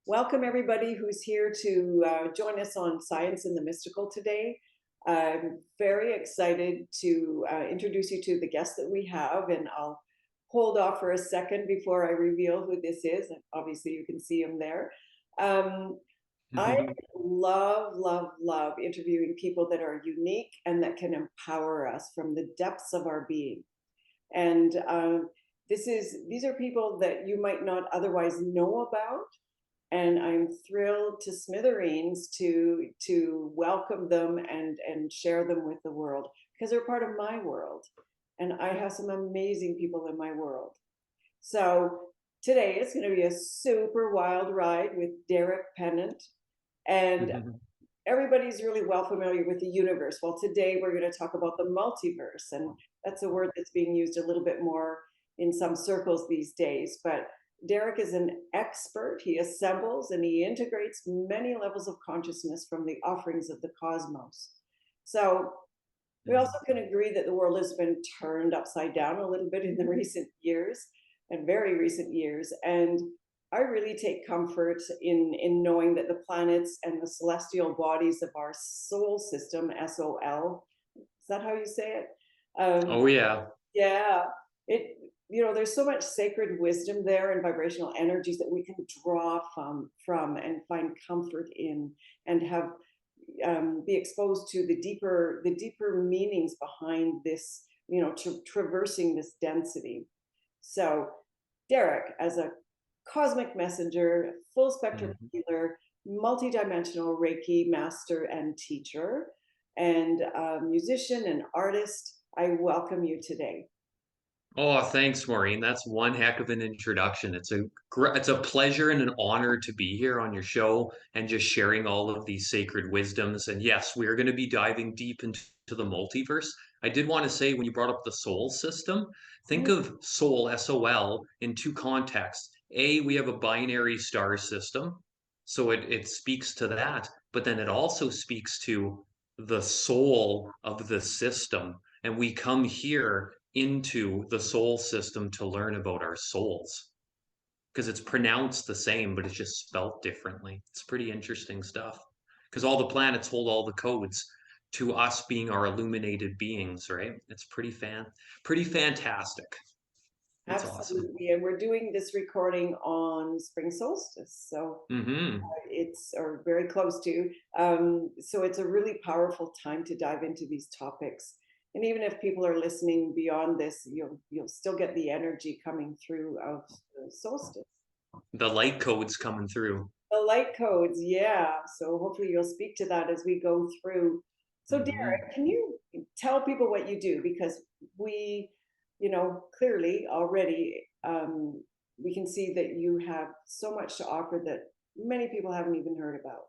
Welcome everybody who's here to join us on Science and the Mystical today. I'm very excited to introduce you to the guest that we have, and I'll hold off for a second before I reveal who this is. And obviously you can see him there. I love, love, love interviewing people that are unique and that can empower us from the depths of our being. And these are people that you might not otherwise know about, and I'm thrilled to smithereens to welcome them and share them with the world, because they're part of my world, and I have some amazing people in my world. So today it's going to be a super wild ride with Derek Pennett, and everybody's really well familiar with the universe. Well, today we're going to talk about the multiverse, and that's a word that's being used a little bit more in some circles these days. But Derek is an expert. He assembles and he integrates many levels of consciousness from the offerings of the cosmos. So we also can agree that the world has been turned upside down a little bit in the recent years, and very recent years. And I really take comfort in knowing that the planets and the celestial bodies of our soul system, SOL, is that how you say it? Oh yeah. Yeah, it, there's so much sacred wisdom there and vibrational energies that we can draw from and find comfort in, and have be exposed to the deeper meanings behind this, traversing this density. So Derek, as a cosmic messenger, full spectrum healer, multidimensional Reiki master and teacher, and musician and artist, I welcome you today. Oh, thanks, Maureen. That's one heck of an introduction. It's a pleasure and an honor to be here on your show and just sharing all of these sacred wisdoms. And yes, we're going to be diving deep into the multiverse. I did want to say, when you brought up the soul system, think of soul, SOL, in two contexts. A, we have a binary star system, so it speaks to that, but then it also speaks to the soul of the system. And we come here into the soul system to learn about our souls, because it's pronounced the same, but it's just spelt differently. It's pretty interesting stuff, because all the planets hold all the codes to us being our illuminated beings, right? It's pretty fantastic. It's awesome. Absolutely. And we're doing this recording on spring solstice. So it's, or very close to. So it's a really powerful time to dive into these topics. And even if people are listening beyond this, you'll still get the energy coming through of the solstice. The light codes coming through. The light codes, yeah. So hopefully you'll speak to that as we go through. So Derek, can you tell people what you do? Because we, clearly already we can see that you have so much to offer that many people haven't even heard about.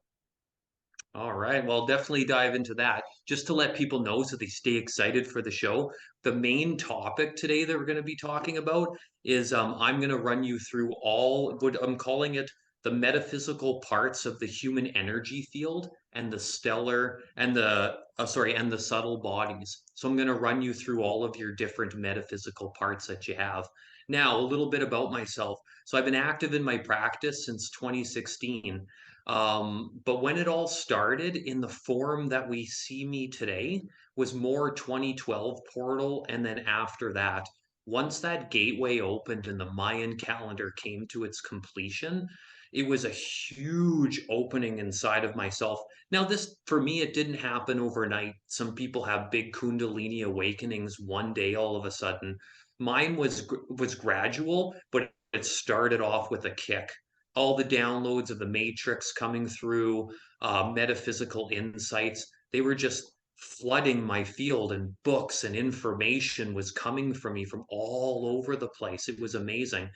All right. Well, definitely dive into that. Just to let people know so they stay excited for the show. The main topic today that we're going to be talking about is I'm going to run you through all what I'm calling it, the metaphysical parts of the human energy field and the stellar and and the subtle bodies. So I'm going to run you through all of your different metaphysical parts that you have. Now, a little bit about myself. So I've been active in my practice since 2016. But when it all started in the form that we see me today was more 2012 portal. And then after that, once that gateway opened and the Mayan calendar came to its completion, it was a huge opening inside of myself. Now, this, for me, it didn't happen overnight. Some people have big Kundalini awakenings one day all of a sudden. Mine was gradual, but it started off with a kick. All the downloads of the matrix coming through, metaphysical insights, they were just flooding my field, and books and information was coming from me from all over the place. It was amazing.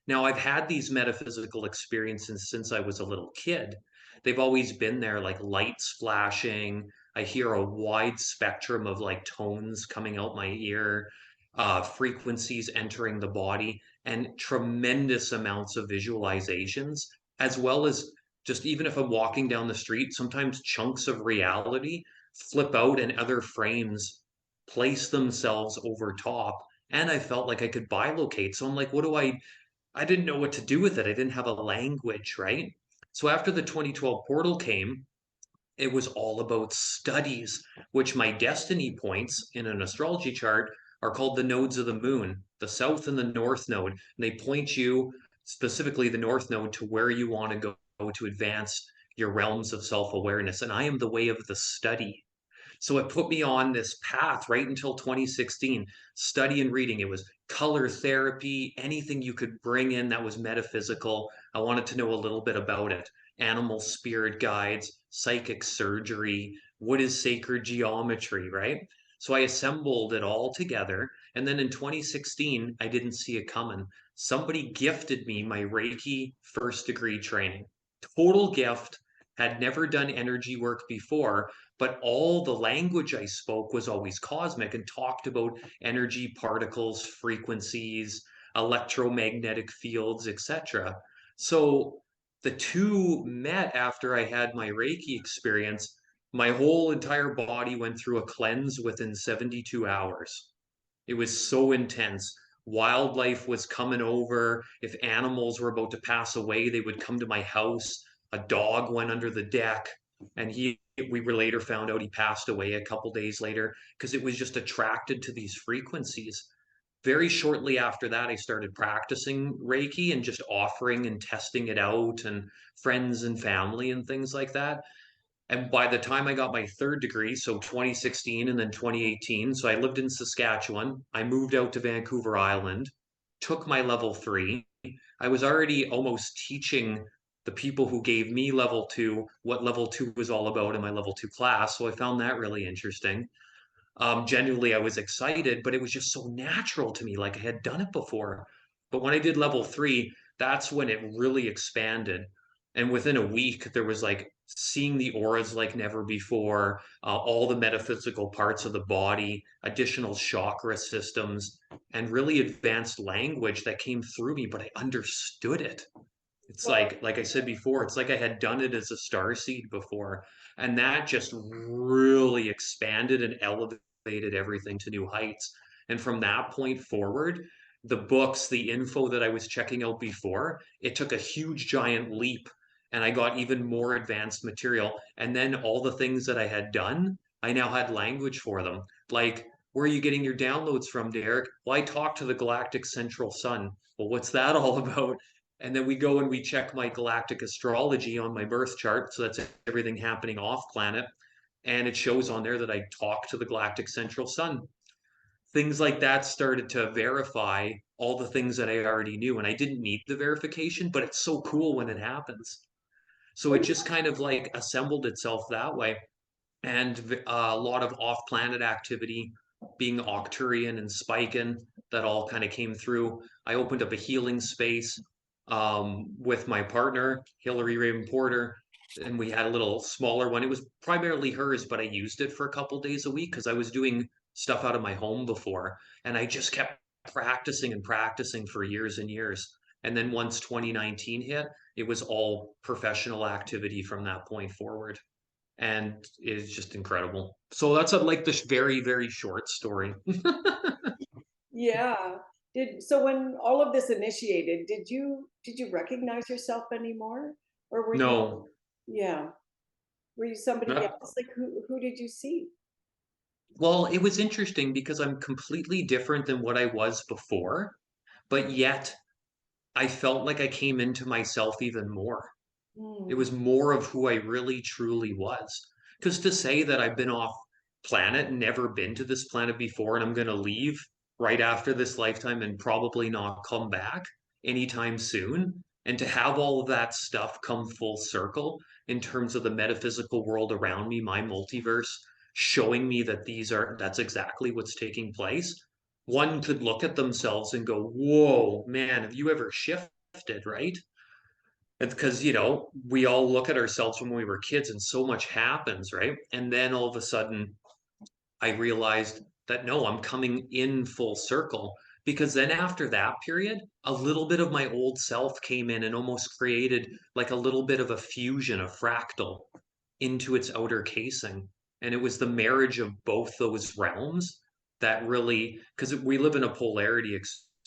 Now, I've had these metaphysical experiences since I was a little kid. They've always been there, like lights flashing. I hear a wide spectrum of like tones coming out my ear, frequencies entering the body, and tremendous amounts of visualizations, as well as just even if I'm walking down the street, sometimes chunks of reality flip out and other frames place themselves over top. And I felt like I could bilocate. So I'm like, what do I didn't know what to do with it. I didn't have a language, right? So after the 2012 portal came, it was all about studies, which my destiny points in an astrology chart are called the nodes of the moon, the south and the north node. And they point you, specifically the north node, to where you want to go to advance your realms of self awareness. And I am the way of the study. So it put me on this path right until 2016, study and reading. It was color therapy, anything you could bring in that was metaphysical. I wanted to know a little bit about it. Animal spirit guides, psychic surgery, what is sacred geometry, right? So I assembled it all together. And then in 2016, I didn't see it coming. Somebody gifted me my Reiki first degree training. Total gift, had never done energy work before, but all the language I spoke was always cosmic and talked about energy particles, frequencies, electromagnetic fields, etc. So the two met after I had my Reiki experience. My whole entire body went through a cleanse within 72 hours. It was so intense. Wildlife was coming over. If animals were about to pass away, they would come to my house. A dog went under the deck, and we were later found out he passed away a couple days later because it was just attracted to these frequencies. Very shortly after that, I started practicing Reiki and just offering and testing it out and friends and family and things like that. And by the time I got my third degree, so 2016 and then 2018, so I lived in Saskatchewan. I moved out to Vancouver Island, took my level three. I was already almost teaching the people who gave me level two what level two was all about in my level two class. So I found that really interesting. Genuinely, I was excited, but it was just so natural to me, like I had done it before. But when I did level three, that's when it really expanded. And within a week, there was like seeing the auras like never before, all the metaphysical parts of the body, additional chakra systems, and really advanced language that came through me, but I understood it. It's Well, like I said before, it's like I had done it as a star seed before. And that just really expanded and elevated everything to new heights. And from that point forward, the books, the info that I was checking out before, it took a huge giant leap and I got even more advanced material. And then all the things that I had done, I now had language for them. Like, where are you getting your downloads from, Derek? Well, I talk to the galactic central sun. Well, what's that all about? And then we go and we check my galactic astrology on my birth chart. So that's everything happening off planet. And it shows on there that I talk to the galactic central sun. Things like that started to verify all the things that I already knew. And I didn't need the verification, but it's so cool when it happens. So it just kind of like assembled itself that way. And a lot of off planet activity, being Octurian and Spiken, that all kind of came through. I opened up a healing space with my partner, Hillary Raven Porter, and we had a little smaller one. It was primarily hers, but I used it for a couple days a week because I was doing stuff out of my home before, and I just kept practicing and practicing for years and years. And then once 2019 hit, it was all professional activity from that point forward. And it's just incredible. So that's like this very, very short story. yeah. So when all of this initiated, did you recognize yourself anymore? Or were you, No, yeah, were you somebody not, else? Like who did you see? well, it was interesting because I'm completely different than what I was before, but yet I felt like I came into myself even more. It Hmm. was more of who I really truly was. Because to say that I've been off planet, never been to this planet before, and I'm going to leave right after this lifetime and probably not come back anytime soon, and to have all of that stuff come full circle in terms of the metaphysical world around me, my multiverse, showing me that that's exactly what's taking place. One could look at themselves and go, whoa, man, have you ever shifted, right? It's because, we all look at ourselves when we were kids and so much happens, right? And then all of a sudden, I realized that no, I'm coming in full circle. Because then after that period, a little bit of my old self came in and almost created like a little bit of a fusion, a fractal into its outer casing. And it was the marriage of both those realms that really, because we live in a polarity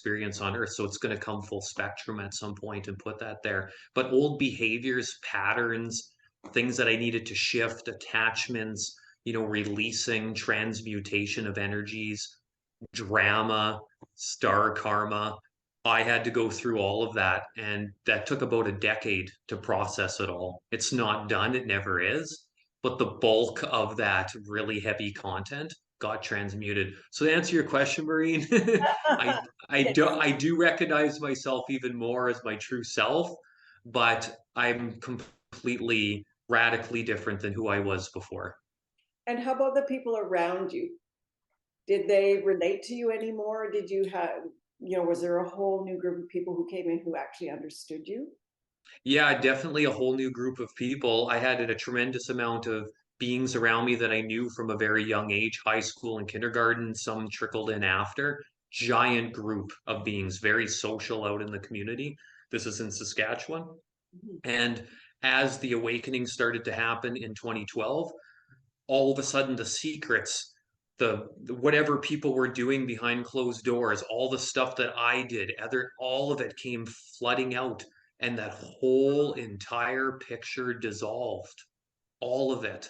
experience on earth. So it's going to come full spectrum at some point and put that there. But old behaviors, patterns, things that I needed to shift, attachments, releasing, transmutation of energies, drama, star karma. I had to go through all of that, and that took about a decade to process it all. It's not done, it never is, but the bulk of that really heavy content got transmuted. So to answer your question, Maureen, I Yes. I do recognize myself even more as my true self, but I'm completely radically different than who I was before. And how about the people around you? Did they relate to you anymore? Did you have, was there a whole new group of people who came in who actually understood you? Yeah, definitely a whole new group of people. I had a tremendous amount of beings around me that I knew from a very young age, high school and kindergarten. Some trickled in after. Giant group of beings, very social out in the community. This is in Saskatchewan. Mhm. And as the awakening started to happen in 2012, all of a sudden the secrets, the whatever people were doing behind closed doors, all the stuff that I did, all of it came flooding out, and that whole entire picture dissolved, all of it.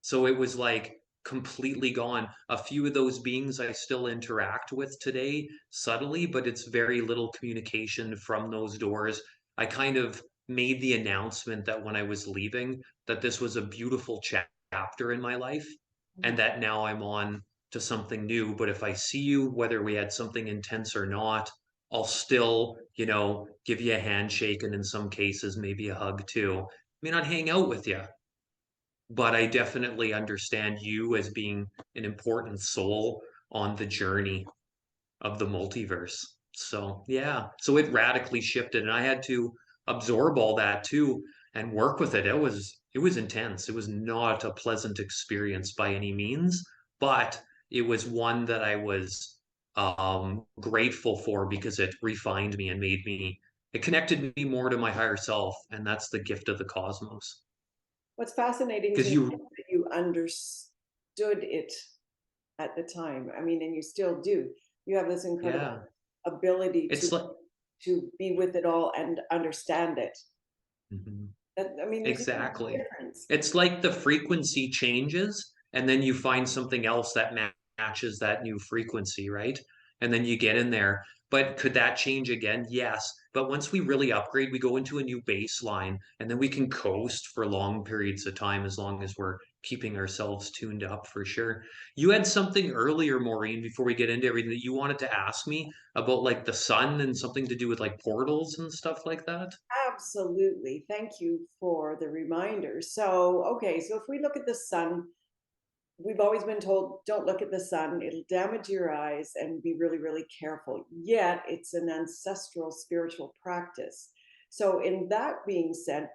So it was like completely gone. A few of those beings I still interact with today subtly, but it's very little communication from those doors. I kind of made the announcement that when I was leaving, that this was a beautiful chapter in my life and Mhm. that now I'm on to something new. But if I see you, whether we had something intense or not, I'll still, give you a handshake and in some cases, maybe a hug too. I may not hang out with you, but I definitely understand you as being an important soul on the journey of the multiverse. So, yeah. So it radically shifted and I had to absorb all that too and work with it. It was intense. It was not a pleasant experience by any means, but it was one that I was grateful for because it refined me and it connected me more to my higher self, and that's the gift of the cosmos. What's fascinating to Because me is you that you understood it at the time. I mean, and you still do. You have this incredible Yeah, ability it's like to be with it all and understand it. Mhm. I mean, there's a huge Exactly. difference. It's like the frequency changes, and then you find something else that matches that new frequency, right? And then you get in there. But could that change again? Yes. But once we really upgrade, we go into a new baseline, and then we can coast for long periods of time as long as we're keeping ourselves tuned up for sure. You had something earlier, Maureen, before we get into everything that you wanted to ask me about like the sun and something to do with like portals and stuff like that. Absolutely. Thank you for the reminder. So, okay, so if we look at the sun, we've always been told don't look at the sun, it'll damage your eyes and be really, really careful. Yet it's an ancestral spiritual practice. So, in that being said,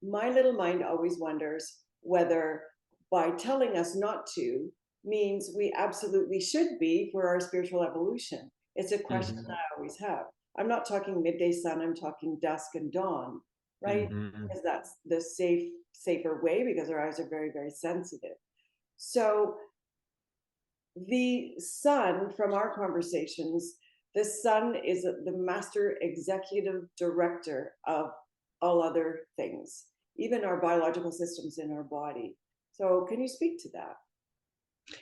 my little mind always wonders whether by telling us not to means we absolutely should be for our spiritual evolution. It's a question that Mhm. I always have. I'm not talking midday sun, I'm talking dusk and dawn, right? Mhm. Because that's the safer way because our eyes are very, very sensitive. So the sun, from our conversations, the sun is the master executive director of all other things, even our biological systems in our body. So, can you speak to that?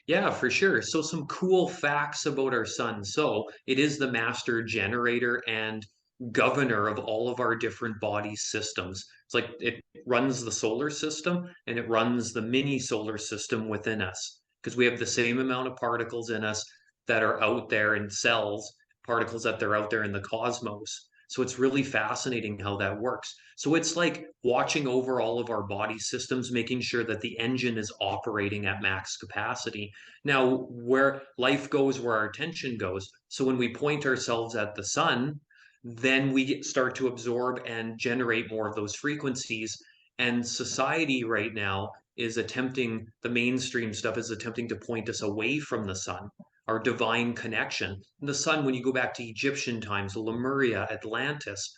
Yeah, for sure. So some cool facts about our sun. So it is the master generator and governor of all of our different body systems. It's like it runs the solar system and it runs the mini solar system within us because we have the same amount of particles in us that are out there in cells, particles that they're out there in the cosmos. So it's really fascinating how that works. So it's like watching over all of our body systems, making sure that the engine is operating at max capacity. Now, where life goes, where our attention goes. So when we point ourselves at the sun, then start to absorb and generate more of those frequencies. And society right now is attempting, the mainstream stuff is attempting to point us away from the sun, our divine connection. And the sun, when you go back to Egyptian times, Lemuria, Atlantis,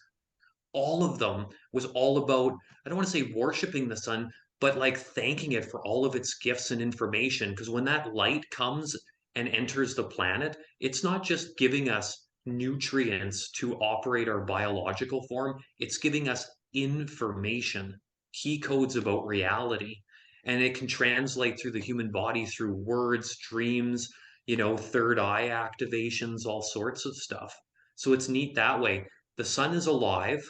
all of them was all about, I don't want to say worshiping the sun, but like thanking it for all of its gifts and information. Because when that light comes and enters the planet, it's not just giving us nutrients to operate our biological form. It's giving us information, key codes about reality. And it can translate through the human body through words, dreams, third eye activations, all sorts of stuff. So it's neat that way. The sun is alive.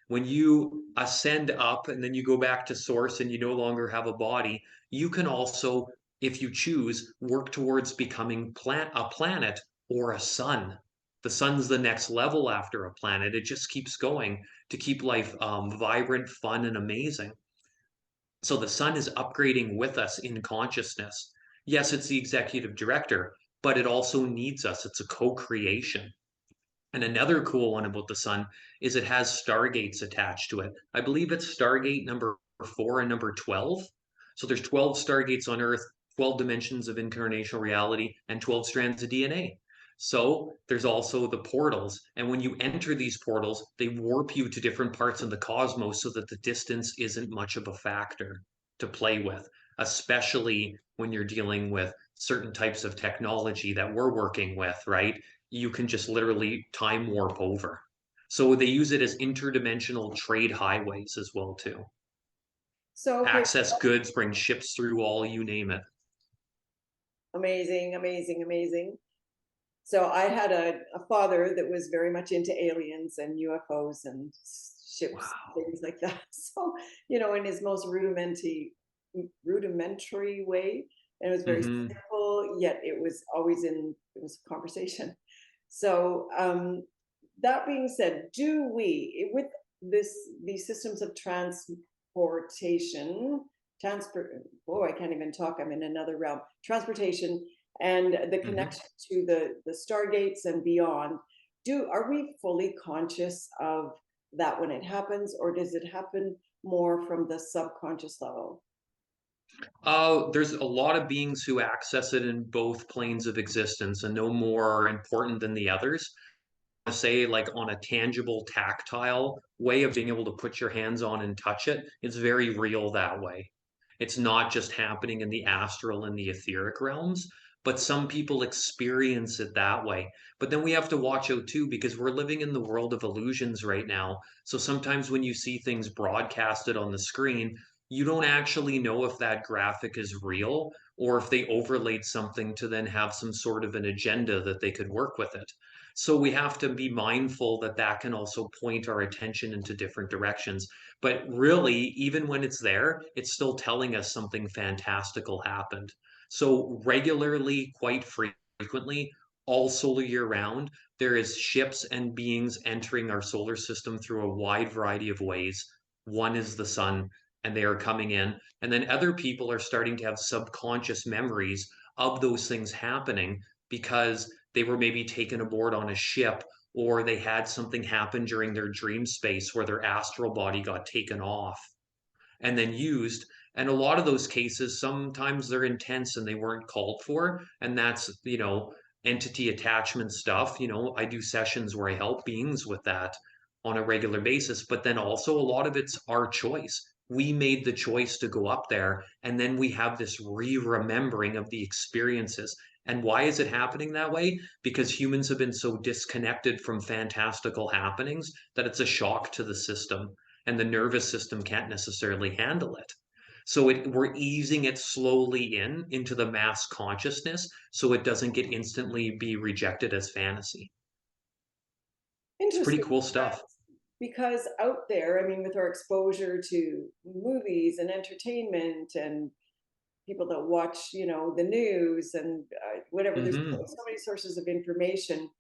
When you ascend up and then you go back to source and you no longer have a body, you can also, if you choose, work towards becoming a planet or a sun. The sun's the next level after a planet. It just keeps going to keep life vibrant, fun, and amazing. So the sun is upgrading with us in consciousness. Yes, it's the executive director, but it also needs us. It's a co-creation. And another cool one about the sun is it has stargates attached to it. I believe it's Stargate number 4 and number 12. So there's 12 stargates on Earth, 12 dimensions of incarnational reality, and 12 strands of DNA. So there's also the portals. And when you enter these portals, they warp you to different parts of the cosmos so that the distance isn't much of a factor to play with, especially when you're dealing with certain types of technology that we're working with, right? You can just literally time warp over. So they use it as interdimensional trade highways as well too. So, okay, Access goods, bring ships through all, you name it. amazing, amazing, amazing. So I had a father that was very much into aliens and UFOs and ships, Wow. things like that. So, in his most rudimentary way, and it was very Hmm. simple, yet it was a conversation. So, that being said, do we, with these systems of transportation, transport, oh, I can't even talk, I'm in another realm, transportation, and the Hmm. connection to the stargates and beyond, are we fully conscious of that when it happens, or does it happen more from the subconscious level? There's a lot of beings who access it in both planes of existence, and no more are important than the others. Say, like on a tangible, tactile way of being able to put your hands on and touch it, it's very real that way. It's not just happening in the astral and the etheric realms, but some people experience it that way. But then we have to watch out too, because we're living in the world of illusions right now. So sometimes when you see things broadcasted on the screen, you don't actually know if that graphic is real or if they overlaid something to then have some sort of an agenda that they could work with it. So we have to be mindful that that can also point our attention into different directions. But really, even when it's there, it's still telling us something fantastical happened. So regularly, quite frequently, all solar year round, there is ships and beings entering our solar system through a wide variety of ways. One is the sun, and they are coming in. And then other people are starting to have subconscious memories of those things happening because they were maybe taken aboard on a ship, or they had something happen during their dream space where their astral body got taken off and then used. And a lot of those cases, sometimes they're intense and they weren't called for. And that's, entity attachment stuff. I do sessions where I help beings with that on a regular basis. But then also, a lot of it's our choice. We made the choice to go up there. And then we have this re remembering of the experiences. And why is it happening that way? Because humans have been so disconnected from fantastical happenings that it's a shock to the system and the nervous system can't necessarily handle it. So we're easing it slowly into the mass consciousness so it doesn't get instantly be rejected as fantasy. It's pretty Interesting. cool stuff. Because out there, I mean, with our exposure to movies and entertainment and people that watch, the news and whatever, there's Hmm. so many sources of information.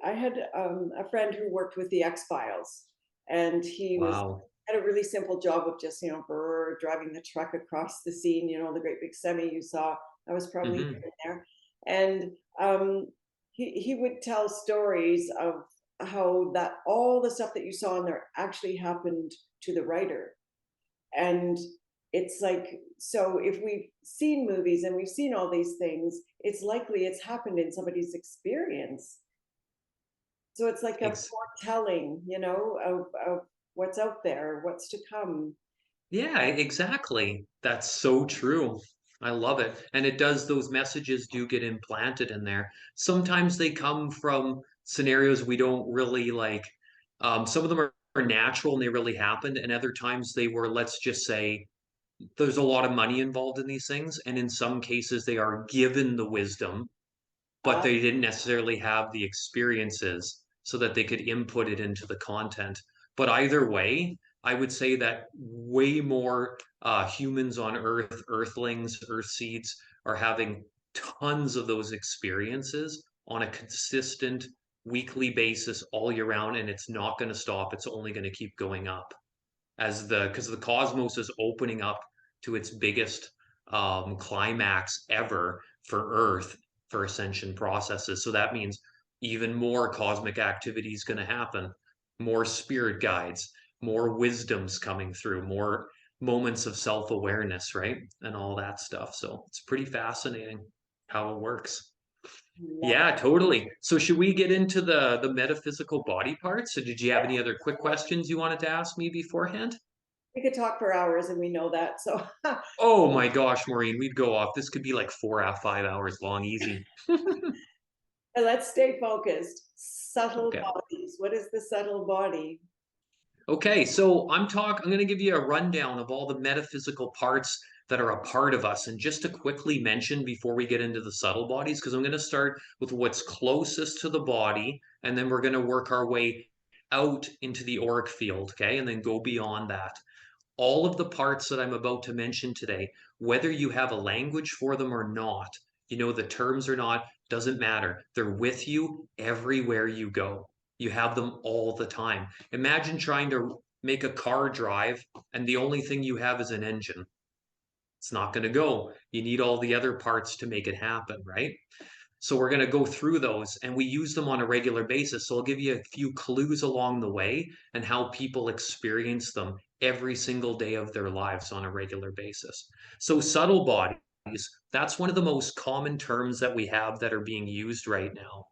I had a friend who worked with the X Files, and he was Wow. had a really simple job of just, driving the truck across the scene, the great big semi you saw. I was probably Hmm. there, and he would tell stories of how that all the stuff that you saw in there actually happened to the writer. And it's like, so if we've seen movies and we've seen all these things, it's likely it's happened in somebody's experience. So it's like a Ex- foretelling, of what's out there, what's to come. yeah, exactly. That's so true. I love it. And it does, those messages do get implanted in there. Sometimes they come from scenarios we don't really like. Some of them are natural and they really happened, and other times they were, let's just say, there's a lot of money involved in these things, and in some cases they are given the wisdom, but Uh, they didn't necessarily have the experiences so that they could input it into the content. But either way, I would say that way more humans on Earth, Earthlings, Earth seeds, are having tons of those experiences on a consistent weekly basis all year round, and it's not going to stop. It's only going to keep going up as because the cosmos is opening up to its biggest climax ever for Earth for ascension processes. So that means even more cosmic activity is going to happen, more spirit guides, more wisdoms coming through, more moments of self awareness, right? And all that stuff. So it's pretty fascinating how it works. love it. Yeah, totally. So should we get into the metaphysical body parts? So did you have any Yes. other quick questions you wanted to ask me beforehand? We could talk for hours and we know that. So Oh my gosh, Maureen, we'd go off. This could be like 4 or 5 hours long, easy. let's stay focused. Subtle Okay. bodies. What is the subtle body? Okay, so I'm going to give you a rundown of all the metaphysical parts that are a part of us. And just to quickly mention before we get into the subtle bodies, because I'm going to start with what's closest to the body, and then we're going to work our way out into the auric field, okay? And then go beyond that. All of the parts that I'm about to mention today, whether you have a language for them or not, you know the terms or not, doesn't matter. They're with you everywhere you go. You have them all the time. Imagine trying to make a car drive and the only thing you have is an engine. It's not going to go. You need all the other parts to make it happen, right? So we're going to go through those and we use them on a regular basis. So I'll give you a few clues along the way and how people experience them every single day of their lives on a regular basis. So subtle bodies, that's one of the most common terms that we have that are being used right now.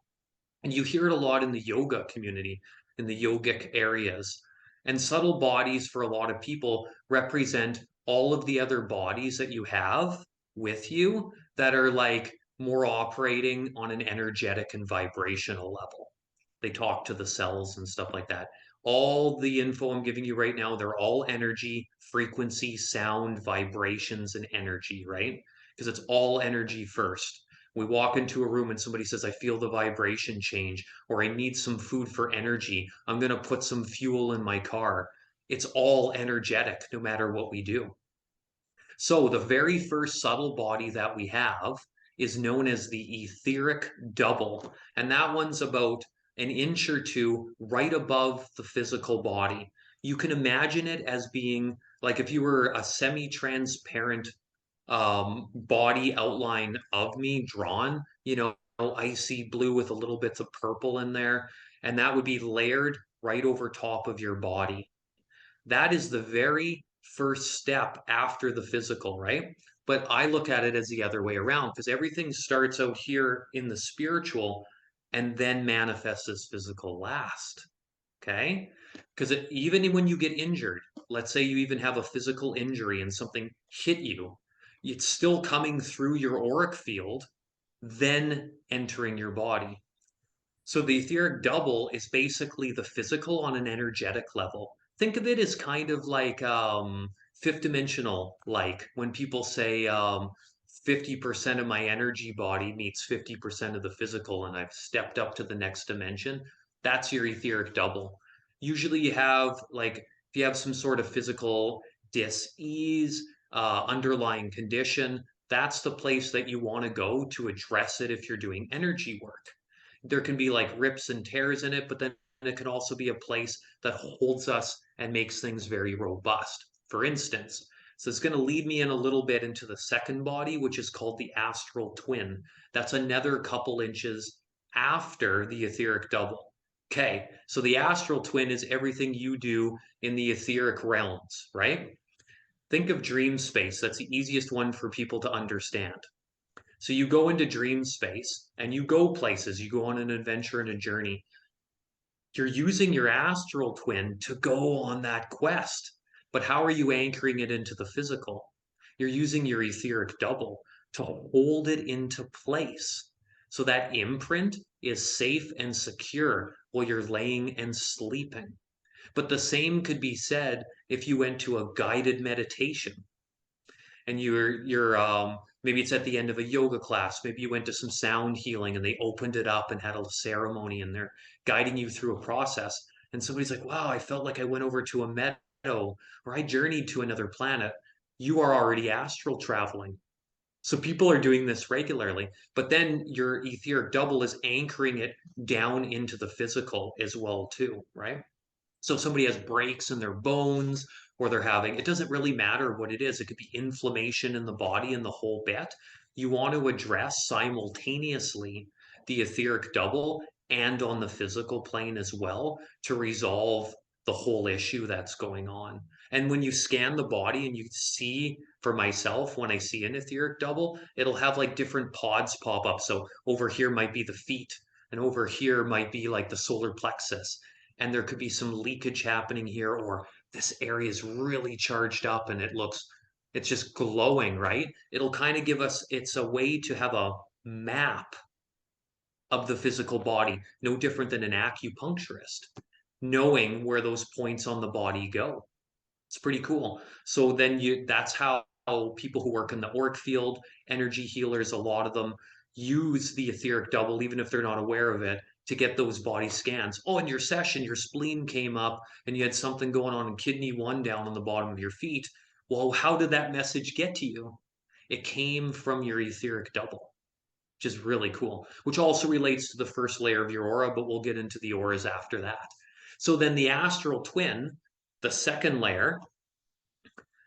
And you hear it a lot in the yoga community, in the yogic areas. And subtle bodies for a lot of people represent all of the other bodies that you have with you that are like more operating on an energetic and vibrational level. They talk to the cells and stuff like that. All the info I'm giving you right now, they're all energy, frequency, sound, vibrations, and energy, right? Because it's all energy first. We walk into a room and somebody says, I feel the vibration change, or I need some food for energy. I'm going to put some fuel in my car. It's all energetic no matter what we do. So, the very first subtle body that we have is known as the etheric double. And that one's about an inch or two right above the physical body. You can imagine it as being like if you were a semi transparent body outline of me drawn, icy blue with a little bits of purple in there. And that would be layered right over top of your body. That is the very first step after the physical, right? But I look at it as the other way around because everything starts out here in the spiritual and then manifests as physical last. Okay? Because even when you get injured, let's say you even have a physical injury and something hit you, it's still coming through your auric field, then entering your body. So the etheric double is basically the physical on an energetic level. Think of it as kind of like fifth dimensional, like when people say 50% of my energy body meets 50% of the physical, and I've stepped up to the next dimension. That's your etheric double. Usually you have like if you have some sort of physical dis-ease, underlying condition, that's the place that you want to go to address it if you're doing energy work. There can be like rips and tears in it, but then it can also be a place that holds us and makes things very robust. For instance, so it's going to lead me in a little bit into the second body, which is called the astral twin. That's another couple inches after the etheric double. Okay, so the astral twin is everything you do in the etheric realms, right? Think of dream space. That's the easiest one for people to understand. So you go into dream space and you go places, you go on an adventure and a journey. You're using your astral twin to go on that quest. But how are you anchoring it into the physical? You're using your etheric double to hold it into place. So that imprint is safe and secure while you're laying and sleeping. But the same could be said if you went to a guided meditation and you're maybe it's at the end of a yoga class, maybe you went to some sound healing and they opened it up and had a ceremony and they're guiding you through a process, and somebody's like, wow, I felt like I went over to a meadow or I journeyed to another planet. You are already astral traveling. So people are doing this regularly, but then your etheric double is anchoring it down into the physical as well too, right? So if somebody has breaks in their bones or they're having, it doesn't really matter what it is. It could be inflammation in the body and the whole bit. You want to address simultaneously the etheric double and on the physical plane as well to resolve the whole issue that's going on. And when you scan the body and you see, for myself, when I see an etheric double, it'll have like different pods pop up. So over here might be the feet, and over here might be like the solar plexus, and there could be some leakage happening here, or this area is really charged up and it's just glowing, right? It'll kind of give us, it's a way to have a map of the physical body, no different than an acupuncturist, knowing where those points on the body go. It's pretty cool. So then that's how people who work in the orc field, energy healers, a lot of them use the etheric double, even if they're not aware of it, to get those body scans. Oh, in your session, your spleen came up and you had something going on in kidney 1 down on the bottom of your feet. Well, how did that message get to you? It came from your etheric double, which is really cool, which also relates to the first layer of your aura, but we'll get into the auras after that. So then the astral twin, the second layer,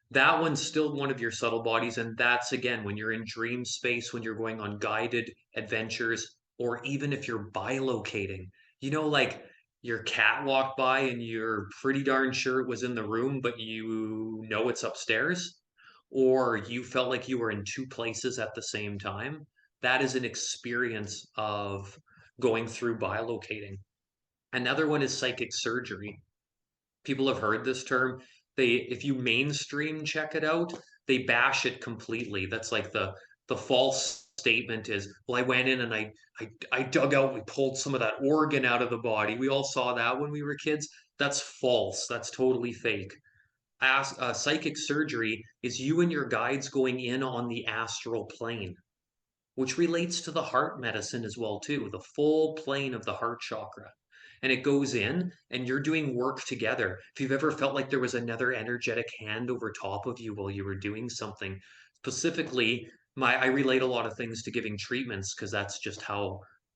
that one's still one of your subtle bodies. And that's again, when you're in dream space, when you're going on guided adventures, or even if you're bilocating, like your cat walked by and you're pretty darn sure it was in the room, but you know it's upstairs, or you felt like you were in two places at the same time. That is an experience of going through bilocating. Another one is psychic surgery. People have heard this term. If you mainstream check it out, they bash it completely. That's like the false statement is, well, I went in and I dug out, we pulled some of that organ out of the body. We all saw that when we were kids. That's false. That's totally fake. Psychic surgery is you and your guides going in on the astral plane, which relates to the heart medicine as well too, the full plane of the heart chakra. And it goes in and you're doing work together. If you've ever felt like there was another energetic hand over top of you while you were doing something, specifically, I relate a lot of things to giving treatments because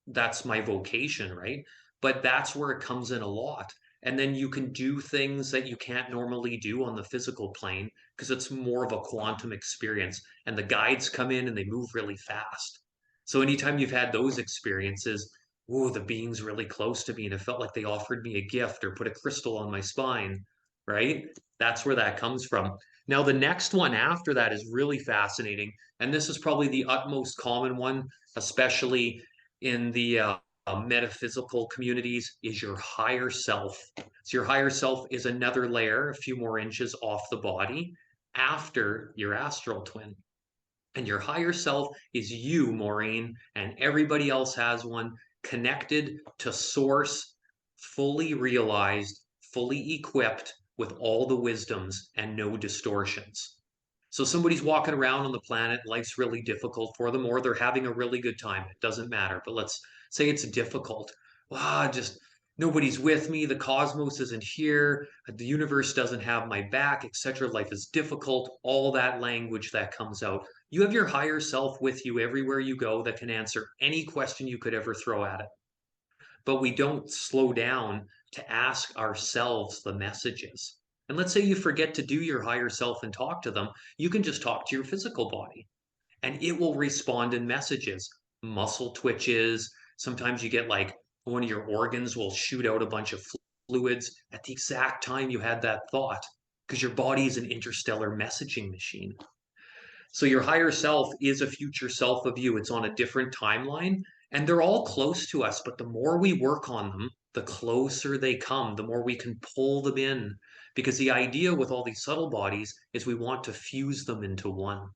that's my vocation, right? But that's where it comes in a lot. And then you can do things that you can't normally do on the physical plane because it's more of a quantum experience. And the guides come in and they move really fast. So anytime you've had those experiences, whoa, the being's really close to me and it felt like they offered me a gift or put a crystal on my spine, right? That's where that comes from. Now, the next one after that is really fascinating. And this is probably the utmost common one, especially in the metaphysical communities, is your higher self. So your higher self is another layer, a few more inches off the body after your astral twin. And your higher self is you, Maureen, and everybody else has one, connected to source, fully realized, fully equipped with all the wisdoms and no distortions. So somebody's walking around on the planet, life's really difficult for them, or they're having a really good time. It doesn't matter. But let's say it's difficult. Just nobody's with me. The cosmos isn't here. The universe doesn't have my back, etc. Life is difficult. All that language that comes out. You have your higher self with you everywhere you go that can answer any question you could ever throw at it. But we don't slow down to ask ourselves the messages. And let's say you forget to do your higher self and talk to them, you can just talk to your physical body and it will respond in messages, muscle twitches. Sometimes you get like one of your organs will shoot out a bunch of fluids at the exact time you had that thought because your body is an interstellar messaging machine. So your higher self is a future self of you. It's on a different timeline and they're all close to us. But the more we work on them, the closer they come, the more we can pull them in. Because the idea with all these subtle bodies is we want to fuse them into one.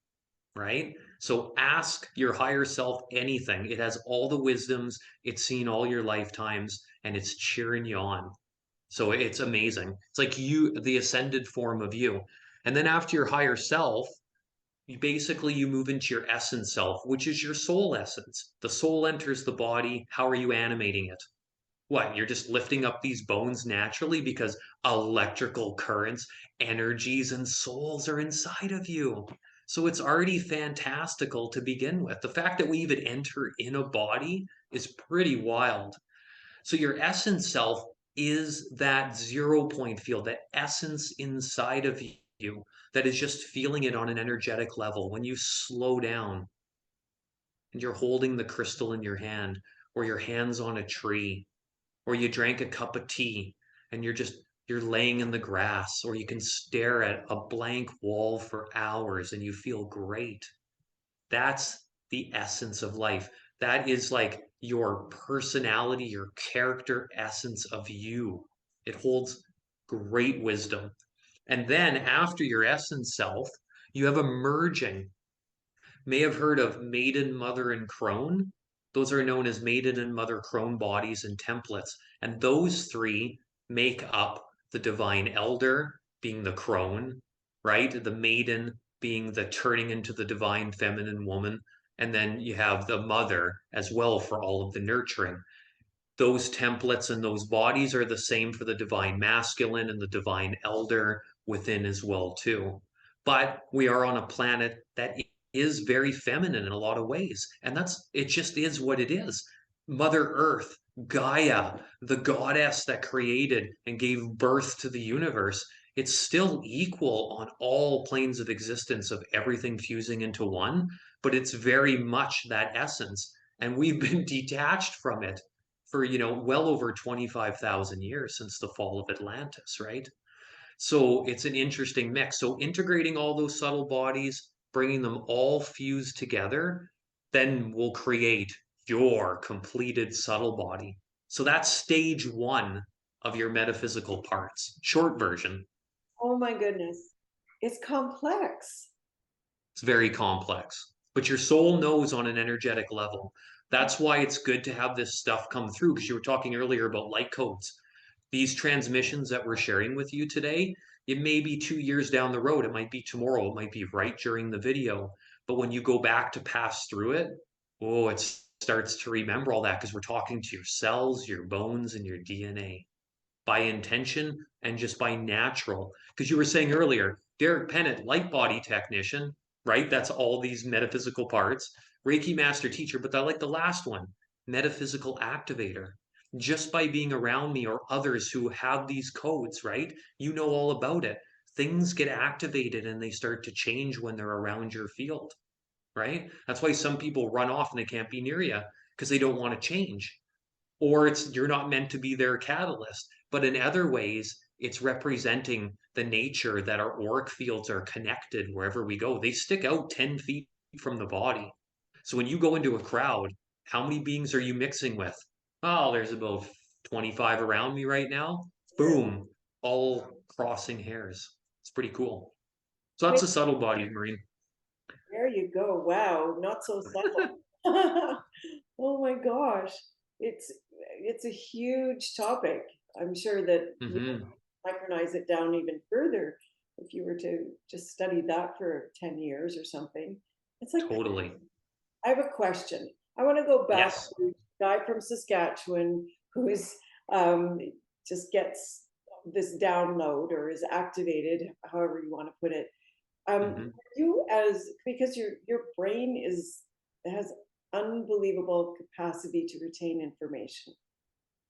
right? So ask your higher self anything. It has all the wisdoms, it's seen all your lifetimes, and it's cheering you on. So it's amazing. It's like you, the ascended form of you. And then after your higher self, you move into your essence self, which is your soul essence. The soul enters the body. How are you animating it? What, you're just lifting up these bones naturally because electrical currents, energies, and souls are inside of you. So it's already fantastical to begin with. The fact that we even enter in a body is pretty wild. So your essence self is that 0 point field, that essence inside of you that is just feeling it on an energetic level. When you slow down and you're holding the crystal in your hand, or your hands on a tree, or you drank a cup of tea and you're laying in the grass, or you can stare at a blank wall for hours and you feel great. That's the essence of life. That is like your personality, your character essence of you. It holds great wisdom. And then after your essence self, you have a merging. May have heard of maiden, mother, and crone. Those are known as maiden and mother crone bodies and templates. And those three make up the divine elder, being the crone, right? The maiden being the turning into the divine feminine woman. And then you have the mother as well for all of the nurturing. Those templates and those bodies are the same for the divine masculine and the divine elder within as well too. But we are on a planet that is very feminine in a lot of ways, and that's it. Just is what it is. Mother Earth, Gaia, the goddess that created and gave birth to the universe, it's still equal on all planes of existence of everything fusing into one, but it's very much that essence, and we've been detached from it for well over 25,000 years since the fall of Atlantis, right? So it's an interesting mix. So integrating all those subtle bodies, bringing them all fused together, then will create your completed subtle body. So that's stage one of your metaphysical parts. Short version. Oh my goodness. It's complex. It's very complex, but your soul knows on an energetic level. That's why it's good to have this stuff come through, because you were talking earlier about light codes. These transmissions that we're sharing with you today, it may be 2 years down the road. It might be tomorrow. It might be right during the video. But when you go back to pass through it, oh, it starts to remember all that because we're talking to your cells, your bones, and your DNA by intention and just by natural. Because you were saying earlier, Derek Pennett, light body technician, right? That's all these metaphysical parts. Reiki master teacher, but I like the last one, metaphysical activator. Just by being around me or others who have these codes, right? You know all about it. Things get activated and they start to change when they're around your field, right? That's why some people run off and they can't be near you because they don't want to change, or it's you're not meant to be their catalyst. But in other ways, it's representing the nature that our auric fields are connected wherever we go. They stick out 10 feet from the body. So when you go into a crowd, how many beings are you mixing with? Oh, there's about 25 around me right now. Boom, all crossing hairs. It's pretty cool. So that's Wait, a subtle body, Marine. there you go. Wow, not so subtle. Oh my gosh. It's it's a huge topic. I'm sure that you Hmm. micronize it down even further if you were to just study that for 10 years or something. It's like, Totally. I have a question. I want to go back Yes. to the guy from Saskatchewan who is um, just gets this download or is activated, however you want to put it. Hmm. You as because your brain is has unbelievable capacity to retain information.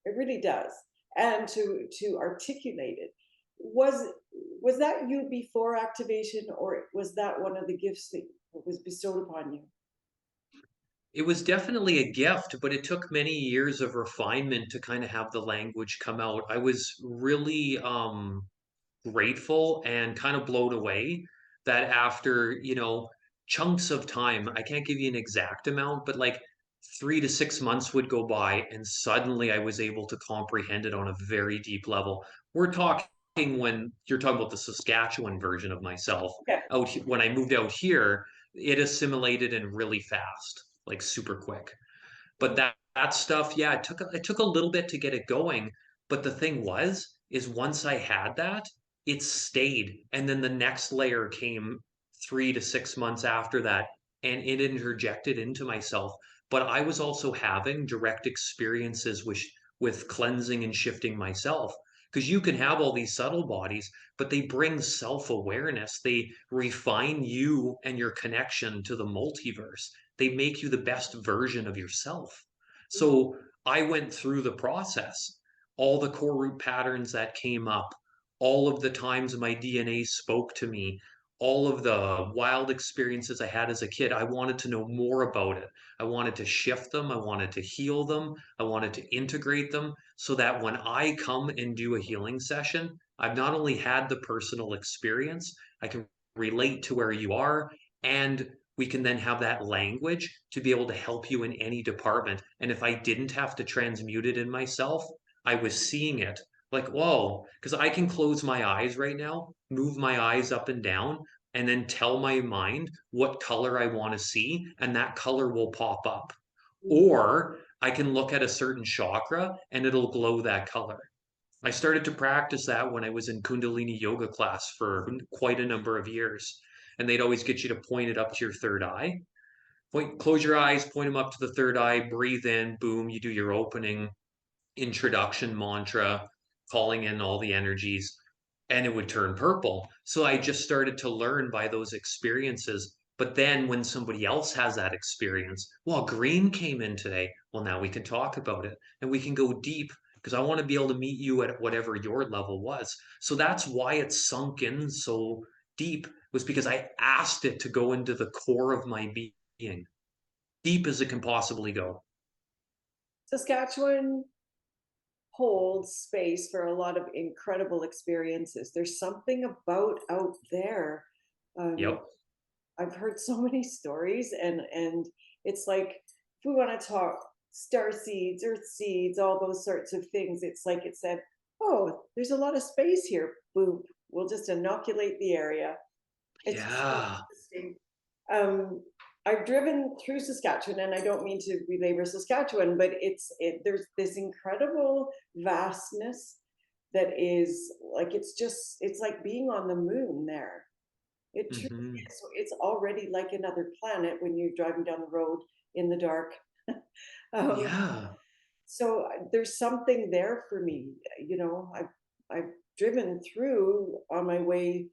It really does, and to articulate it. Was was that you before activation, or was that one of the gifts that was bestowed upon you? It was definitely a gift, but it took many years of refinement to kind of have the language come out. I was really grateful and kind of blown away that after, chunks of time, I can't give you an exact amount, but like 3 to 6 months would go by, and suddenly I was able to comprehend it on a very deep level. We're talking when you're talking about the Saskatchewan version of myself. Okay. When I moved out here, it assimilated in really fast, like super quick. But that stuff, yeah, it took a little bit to get it going. But the thing is once I had that, it stayed. And then the next layer came 3 to 6 months after that, and it interjected into myself. But I was also having direct experiences with cleansing and shifting myself. Because you can have all these subtle bodies, but they bring self-awareness. They refine you and your connection to the multiverse. They make you the best version of yourself. So I went through the process, all the core root patterns that came up, all of the times my DNA spoke to me, all of the wild experiences I had as a kid. I wanted to know more about it. I wanted to shift them. I wanted to heal them. I wanted to integrate them so that when I come and do a healing session, I've not only had the personal experience, I can relate to where you are, and we can then have that language to be able to help you in any department. And if I didn't have to transmute it in myself, I was seeing it like, whoa, because I can close my eyes right now, move my eyes up and down, and then tell my mind what color I want to see, and that color will pop up. Or I can look at a certain chakra and it'll glow that color. I started to practice that when I was in Kundalini yoga class for quite a number of years. And they'd always get you to point it up to your third eye. Close your eyes, point them up to the third eye, breathe in, boom, you do your opening introduction mantra, calling in all the energies, and it would turn purple. So I just started to learn by those experiences. But then when somebody else has that experience, well, green came in today. Well, now we can talk about it and we can go deep because I want to be able to meet you at whatever your level was. So that's why it sunk in so deep, was because I asked it to go into the core of my being, deep as it can possibly go. Saskatchewan holds space for a lot of incredible experiences. There's something about out there. Um, Yep. I've heard so many stories, and it's like, if we want to talk star seeds, earth seeds, all those sorts of things, it's like it said, oh, there's a lot of space here. Boom, we'll just inoculate the area. It's so Yeah. interesting. Um, I've driven through Saskatchewan, and I don't mean to belabor Saskatchewan, but there's this incredible vastness that is like, it's like being on the moon there. It truly Hmm. is. So it's already like another planet when you're driving down the road in the dark. um, Yeah. so there's something there for me. I've driven through on my way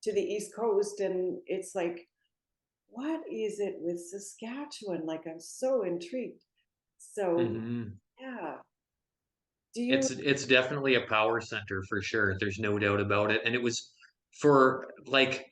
to the East Coast, and it's like, what is it with Saskatchewan? Like, I'm so intrigued. So Hmm. yeah. Do you? It's definitely a power center for sure. There's no doubt about it. And it was for like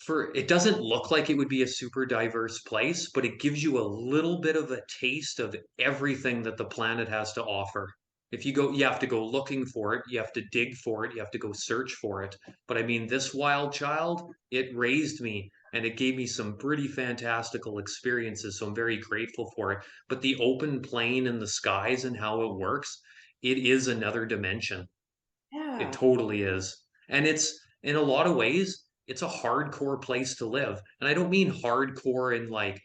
for it doesn't look like it would be a super diverse place, but it gives you a little bit of a taste of everything that the planet has to offer. If you go, you have to go looking for it, you have to dig for it, you have to go search for it. But I mean, this wild child, it raised me and it gave me some pretty fantastical experiences. So I'm very grateful for it. But the open plane and the skies and how it works, it is another dimension. It Yeah. totally is. And it's in a lot of ways, it's a hardcore place to live. And I don't mean hardcore in like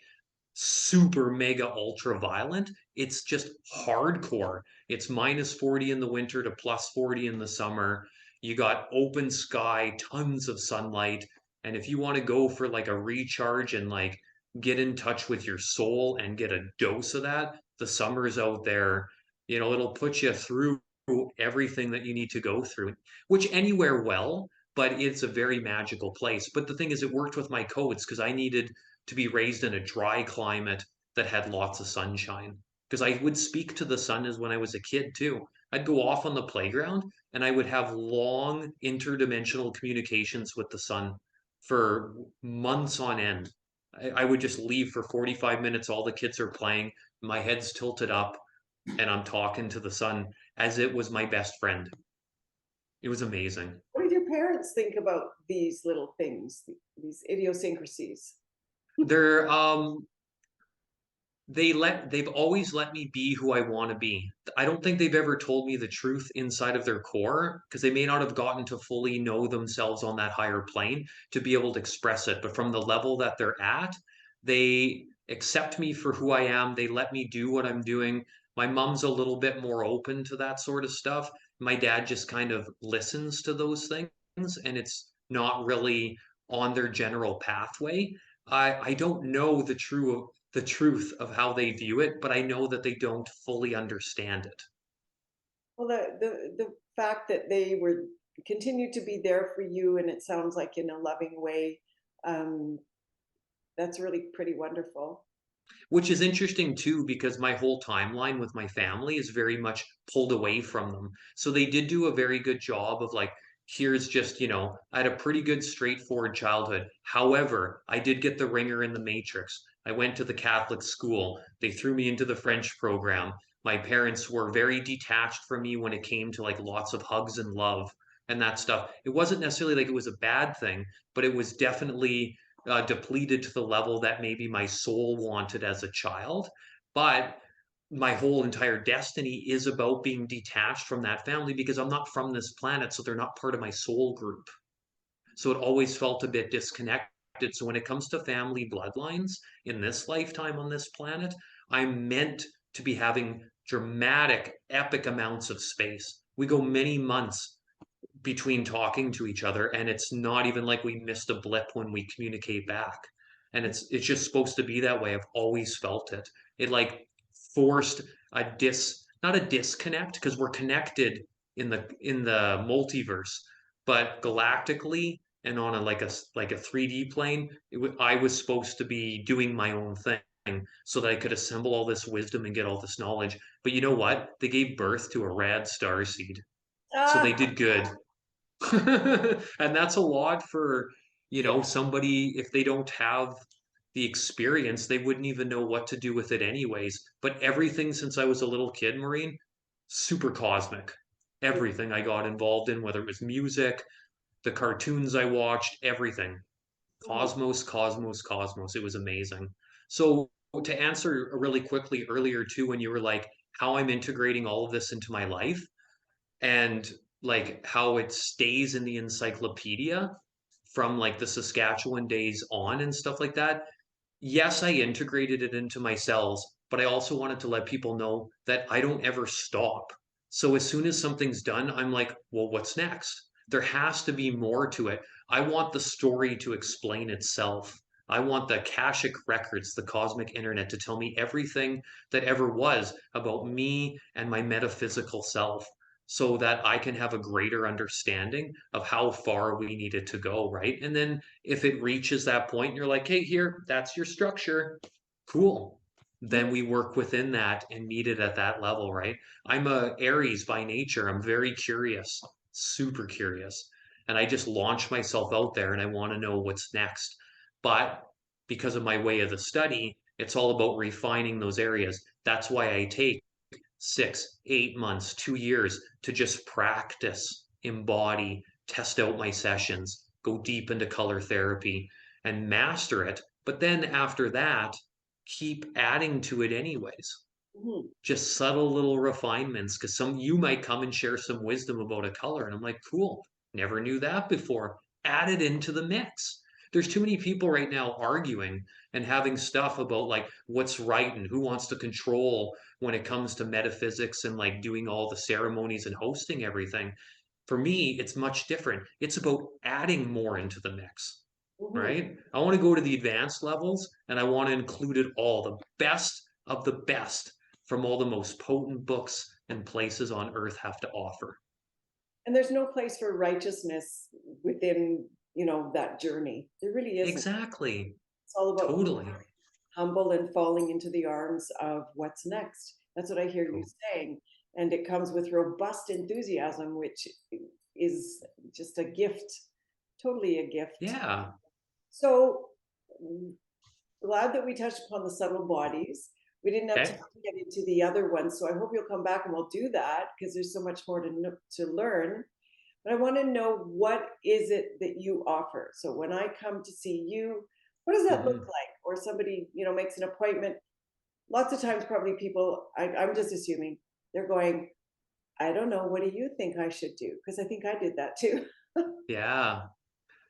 super mega ultra violent. It's just hardcore. It's minus 40 in the winter to plus 40 in the summer. You got open sky, tons of sunlight. And if you want to go for like a recharge and like get in touch with your soul and get a dose of that, the summer's out there. It'll put you through everything that you need to go through, which anywhere will, but it's a very magical place. But the thing is, it worked with my codes because I needed to be raised in a dry climate that had lots of sunshine. Because I would speak to the sun as when I was a kid too. I'd go off on the playground and I would have long interdimensional communications with the sun for months on end. I would just leave for 45 minutes. All the kids are playing. My head's tilted up and I'm talking to the sun as it was my best friend. It was amazing. What did your parents think about these little things, these idiosyncrasies? They're they've always let me be who I want to be. I don't think they've ever told me the truth inside of their core because they may not have gotten to fully know themselves on that higher plane to be able to express it. But from the level that they're at, they accept me for who I am. They let me do what I'm doing. My mom's a little bit more open to that sort of stuff. My dad just kind of listens to those things, and it's not really on their general pathway. I don't know the truth of how they view it, but I know that they don't fully understand it. Well, the fact that they were continued to be there for you, and it sounds like in a loving way, um, that's really pretty wonderful. Which is interesting too, because my whole timeline with my family is very much pulled away from them. So they did do a very good job of like, here's just, I had a pretty good straightforward childhood. However, I did get the ringer in the matrix. I went to the Catholic school. They threw me into the French program. My parents were very detached from me when it came to like lots of hugs and love and that stuff. It wasn't necessarily like it was a bad thing, but it was definitely depleted to the level that maybe my soul wanted as a child. But my whole entire destiny is about being detached from that family because I'm not from this planet, so they're not part of my soul group. So it always felt a bit disconnected. So when it comes to family bloodlines in this lifetime on this planet, I'm meant to be having dramatic, epic amounts of space. We go many months between talking to each other, and it's not even like we missed a blip when we communicate back. And it's just supposed to be that way. I've always felt it. It like forced a not a disconnect because we're connected in the multiverse, but galactically and on a 3D plane, I was supposed to be doing my own thing so that I could assemble all this wisdom and get all this knowledge. But you know what? They gave birth to a rad star seed. So they Ah, did good. And that's a lot for, yeah. somebody if they don't have the experience, they wouldn't even know what to do with it anyways. But everything since I was a little kid, Maureen, super cosmic. Everything I got involved in, whether it was music, the cartoons I watched, everything. Mhm. Cosmos, cosmos, cosmos. It was amazing. So to answer really quickly earlier too, when you were like, how I'm integrating all of this into my life, and like how it stays in the encyclopedia from like the Saskatchewan days on and stuff like that. Yes, I integrated it into my cells, but I also wanted to let people know that I don't ever stop. So as soon as something's done, I'm like, well, what's next? There has to be more to it. I want the story to explain itself. I want the Akashic records, the cosmic internet, to tell me everything that ever was about me and my metaphysical self so that I can have a greater understanding of how far we needed to go, right? And then if it reaches that point and you're like, hey, here, that's your structure, cool. Then we work within that and meet it at that level, right? I'm a Aries by nature. I'm very curious, super curious. And I just launch myself out there and I want to know what's next. But because of my way of the study, it's all about refining those areas. That's why I take 6, 8 months, 2 years to just practice, embody, test out my sessions, go deep into color therapy and master it. But then after that, keep adding to it anyways. Mhm. Just subtle little refinements because some you might come and share some wisdom about a color and I'm like, cool, never knew that before. Add it into the mix. There's too many people right now arguing and having stuff about like what's right and who wants to control when it comes to metaphysics and like doing all the ceremonies and hosting everything. For me, it's much different. It's about adding more into the mix, Mhm. right? I want to go to the advanced levels and I want to include it all, the best of the best from all the most potent books and places on earth have to offer. And there's no place for righteousness within, that journey. There really isn't. Exactly. It's all about being Totally. humble and falling into the arms of what's next. That's what I hear you To- saying. And it comes with robust enthusiasm, which is just a gift, totally a gift. Yeah. So glad that we touched upon the subtle bodies. We didn't have time Okay. to get into the other ones, so I hope you'll come back and we'll do that because there's so much more to learn. But I want to know, what is it that you offer? So when I come to see you, what does that look Mhm. like? Or somebody, makes an appointment. lots of times probably people, I'm just assuming, they're going, I don't know, what do you think I should do? Because I think I did that too. Yeah.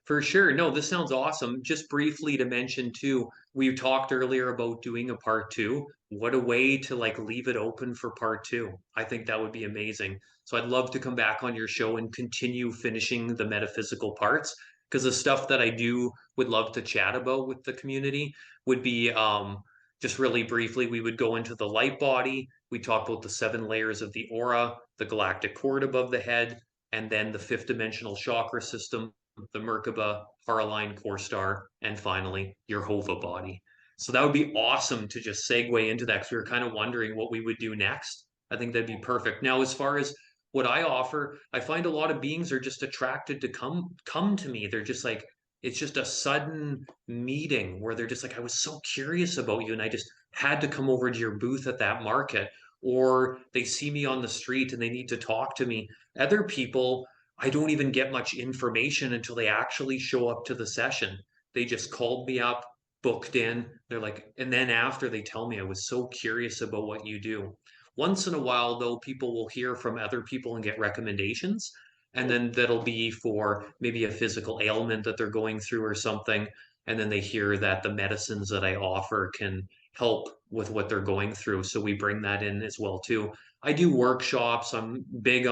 For sure. No, this sounds awesome. Just briefly to mention too, we talked earlier about doing a part two. What a way to like leave it open for part two. I think that would be amazing. So I'd love to come back on your show and continue finishing the metaphysical parts because the stuff that I do would love to chat about with the community would be just really briefly, we would go into the light body. We talk about the 7 layers of the aura, the galactic cord above the head, and then the fifth dimensional chakra system, the Merkaba, Harline core star, and finally your Hova body. So that would be awesome to just segue into that because we were kind of wondering what we would do next. I think that'd be perfect. Now, as far as what I offer, I find a lot of beings are just attracted to come to me. They're just like, it's just a sudden meeting where they're just like, I was so curious about you, and I just had to come over to your booth at that market. Or they see me on the street and they need to talk to me. Other people, I don't even get much information until they actually show up to the session. They just called me up, booked in. They're like, and then after they tell me, I was so curious about what you do. Once in a while, though, people will hear from other people and get recommendations. And then that'll be for maybe a physical ailment that they're going through or something. And then they hear that the medicines that I offer can help with what they're going through. So we bring that in as well, too. I do workshops. I'm big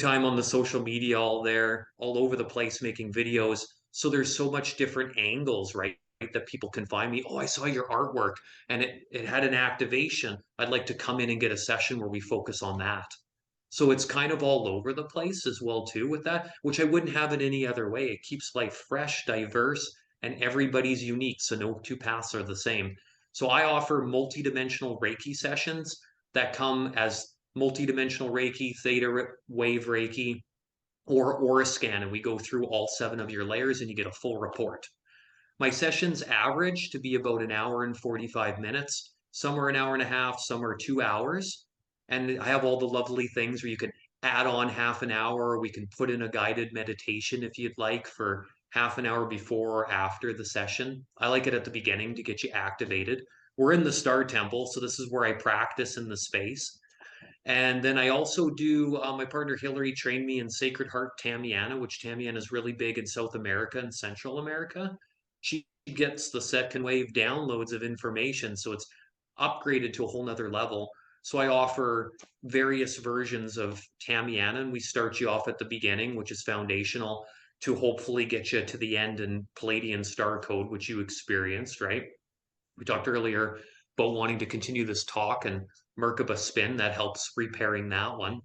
time on the social media, all over the place making videos. So there's so much different angles, right? That people can find me. Oh, I saw your artwork and it had an activation. I'd like to come in and get a session where we focus on that. So it's kind of all over the place as well too with that, which I wouldn't have it any other way. It keeps life fresh, diverse, and everybody's unique, so no two paths are the same. So I offer multidimensional Reiki sessions that come as multidimensional Reiki, theta wave Reiki, or aura scan, and we go through all 7 of your layers and you get a full report. My sessions average to be about an hour and 45 minutes. Some are an hour and a half, some are 2 hours. And I have all the lovely things where you can add on half an hour, or we can put in a guided meditation if you'd like for half an hour before or after the session. I like it at the beginning to get you activated. We're in the Star Temple, so this is where I practice in the space. And then I also do, my partner Hillary trained me in Sacred Heart Tamiana, which Tamiana is really big in South America and Central America. She gets the second wave downloads of information, so it's upgraded to a whole nother level. So I offer various versions of Tamiana, and we start you off at the beginning, which is foundational, to hopefully get you to the end in Palladian Star Code, which you experienced, right? We talked earlier about wanting to continue this talk and Merkaba spin that helps repairing that one.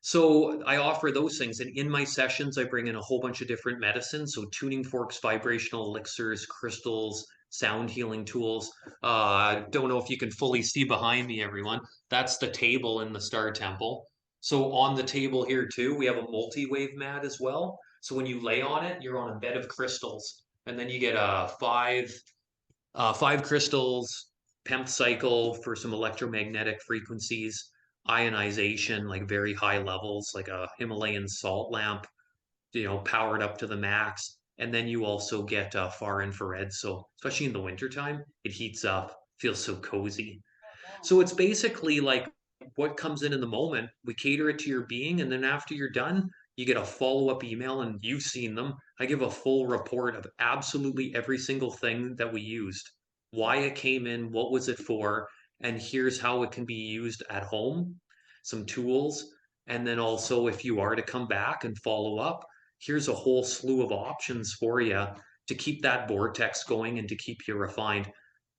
So I offer those things, and in my sessions, I bring in a whole bunch of different medicines. So tuning forks, vibrational elixirs, crystals, sound healing tools. I don't know if you can fully see behind me, everyone. That's the table in the Star Temple. So on the table here too, we have a multi-wave mat as well. So when you lay on it, you're on a bed of crystals, and then you get a five crystals, PEMP cycle for some electromagnetic frequencies, ionization, like very high levels, like a Himalayan salt lamp, powered up to the max. And then you also get far infrared. So especially in the wintertime, it heats up, feels so cozy. So it's basically like what comes in the moment, we cater it to your being. And then after you're done, you get a follow-up email and you've seen them. I give a full report of absolutely every single thing that we used, why it came in, what was it for, and here's how it can be used at home, some tools. And then also, if you are to come back and follow up, here's a whole slew of options for you to keep that vortex going and to keep you refined.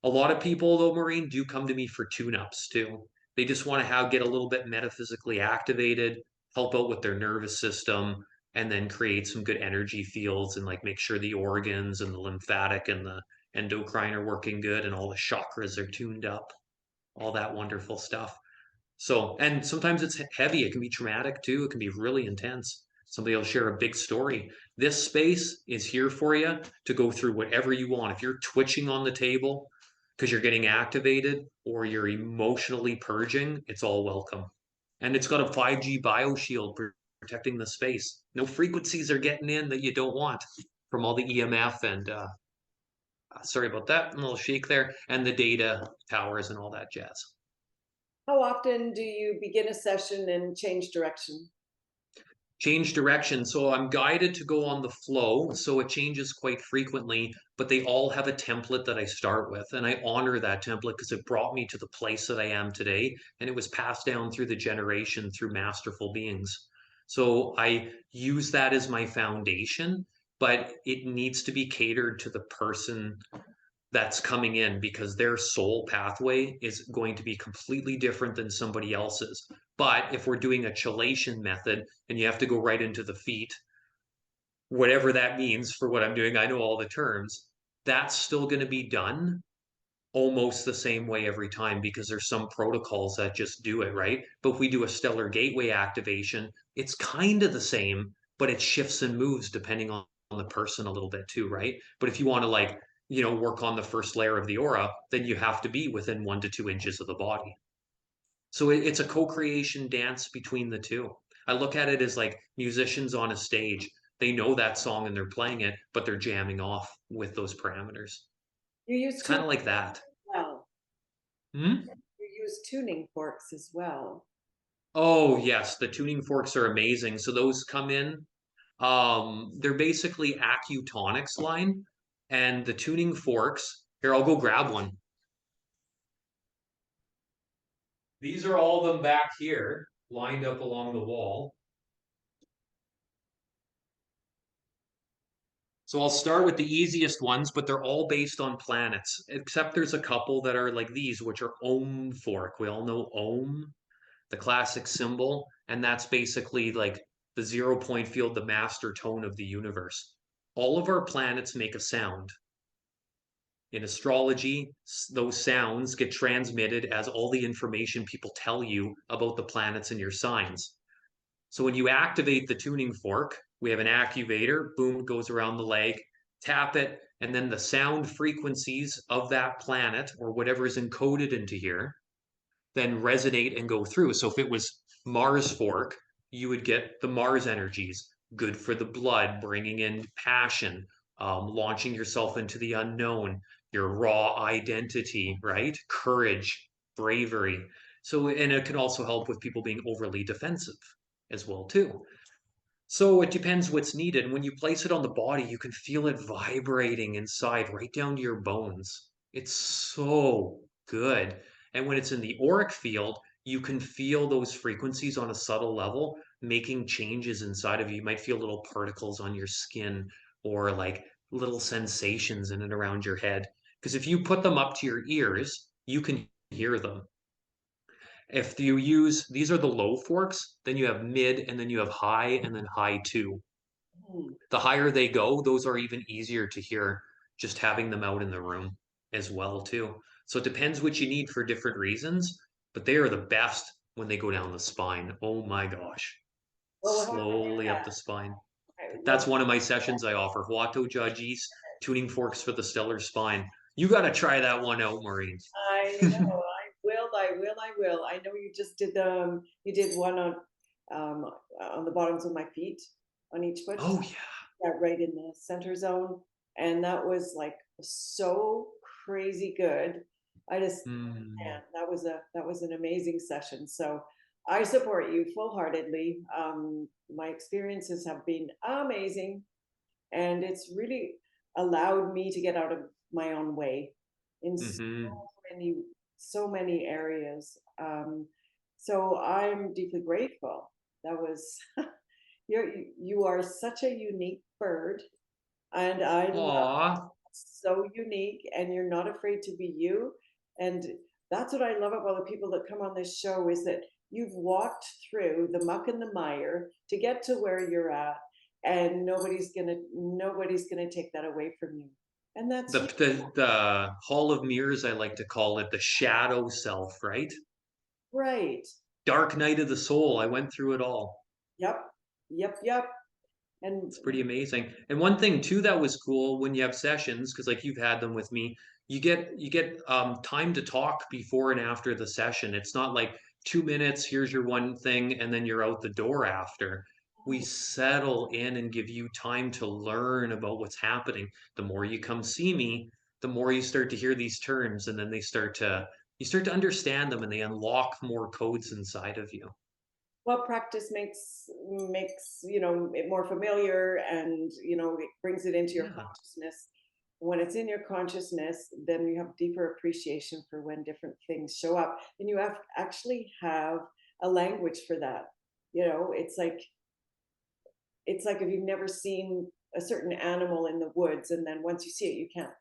A lot of people, though, Maureen, do come to me for tune-ups too. They just want to get a little bit metaphysically activated, help out with their nervous system, and then create some good energy fields and like make sure the organs and the lymphatic and the endocrine are working good and all the chakras are tuned up, all that wonderful stuff. So, and sometimes it's heavy. It can be traumatic too. It can be really intense. Somebody will share a big story. This space is here for you to go through whatever you want. If you're twitching on the table because you're getting activated or you're emotionally purging, it's all welcome. And it's got a 5G bioshield protecting the space. No frequencies are getting in that you don't want from all the EMF and Sorry about that, a little shake there, and the data towers and all that jazz. How often do you begin a session and change direction? Change direction. So I'm guided to go on the flow. So it changes quite frequently, but they all have a template that I start with. And I honor that template because it brought me to the place that I am today. And it was passed down through the generation through masterful beings. So I use that as my foundation, but it needs to be catered to the person that's coming in because their soul pathway is going to be completely different than somebody else's. But if we're doing a chelation method and you have to go right into the feet, whatever that means for what I'm doing, I know all the terms, that's still going to be done almost the same way every time because there's some protocols that just do it, right? But if we do a stellar gateway activation, it's kind of the same, but it shifts and moves depending on the person a little bit too, right? But if you want to like, work on the first layer of the aura, then you have to be within 1 to 2 inches of the body. So it's a co-creation dance between the two. I look at it as like musicians on a stage. They know that song and they're playing it, but they're jamming off with those parameters. You use It's kind tuning of like that. as well. Hmm? You use tuning forks as well. Oh, yes, the tuning forks are amazing. So those come in. They're basically acutonics line, and the tuning forks. Here, I'll go grab one. These are all of them back here, lined up along the wall. So I'll start with the easiest ones, but they're all based on planets, except there's a couple that are like these, which are Ohm fork. We all know Ohm, the classic symbol, and that's basically like the 0 point field, the master tone of the universe. All of our planets make a sound. In astrology, those sounds get transmitted as all the information people tell you about the planets and your signs. So when you activate the tuning fork, we have an activator, boom, goes around the leg, tap it, and then the sound frequencies of that planet or whatever is encoded into here then resonate and go through. So if it was Mars fork, you would get the Mars energies, good for the blood, bringing in passion, launching yourself into the unknown, your raw identity, right? Courage, bravery. So, and it can also help with people being overly defensive as well too. So it depends what's needed. When you place it on the body, you can feel it vibrating inside, right down to your bones. It's so good. And when it's in the auric field, you can feel those frequencies on a subtle level making changes inside of you. You might feel little particles on your skin or like little sensations in and around your head. Because if you put them up to your ears, you can hear them. If you use, these are the low forks, then you have mid, and then you have high, and then high two. Hmm. The higher they go, those are even easier to hear just having them out in the room as well too. So it depends what you need for different reasons, but they are the best when they go down the spine. Oh my gosh. Well, we'll have to do Slowly up that. the spine. I would love That's one of my sessions I offer. Huato Jajis, tuning forks for the stellar spine. You got to try that one out, Maureen. I know. I will. I will. I will. I know you just did you did one um on the bottoms of my feet on each foot. Oh yeah. Yeah, right in the center zone, and that was like so crazy good. I just Hmm. man, that was an amazing session. So I support you full heartedly. My experiences have been amazing, and it's really allowed me to get out of my own way in Hmm. many so many areas. So I'm deeply grateful. That was you are such a unique bird, and I love Aw. so unique, and you're not afraid to be you. And that's what I love about the people that come on this show is that you've walked through the muck and the mire to get to where you're at, and nobody's gonna take that away from you. And that's you. The Hall of Mirrors, I like to call it the shadow self, right? Right. Dark night of the soul. I went through it all. Yep. Yep. Yep. And It's pretty amazing. And one thing too that was cool when you have sessions, because like you've had them with me, you get time to talk before and after the session. It's not like 2 minutes, here's your one thing, and then you're out the door after. We settle in and give you time to learn about what's happening. The more you come see me, the more you start to hear these terms, and then you start to understand them, and they unlock more codes inside of you. Well, practice makes it more familiar, and it brings it into your Yeah. consciousness. When it's in your consciousness, then you have deeper appreciation for when different things show up, and you actually have a language for that. It's like if you've never seen a certain animal in the woods, and then once you see it, you can't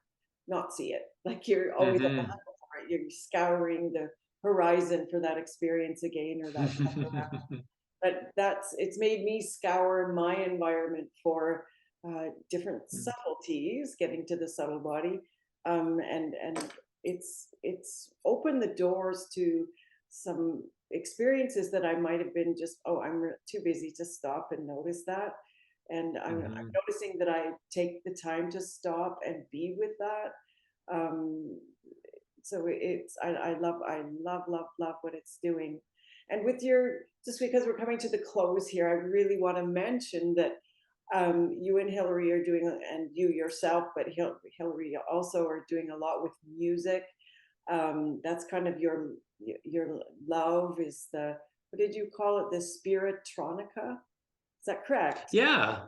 not see it. Like you're always on the Hmm. hunt for it. You're scouring the horizon for that experience again, or that. But it's made me scour my environment for different subtleties, getting to the subtle body, and it's opened the doors to some experiences that I might have been just, oh, I'm too busy to stop and notice that. And I'm Hmm. noticing that I take the time to stop and be with that. Um, so I love what it's doing. And with your, just because we're coming to the close here, I really want to mention that you and Hillary are doing, and you yourself, but Hillary also are doing a lot with music. That's kind of your love is the, what did you call it? The spiritronica? Is that correct? Yeah,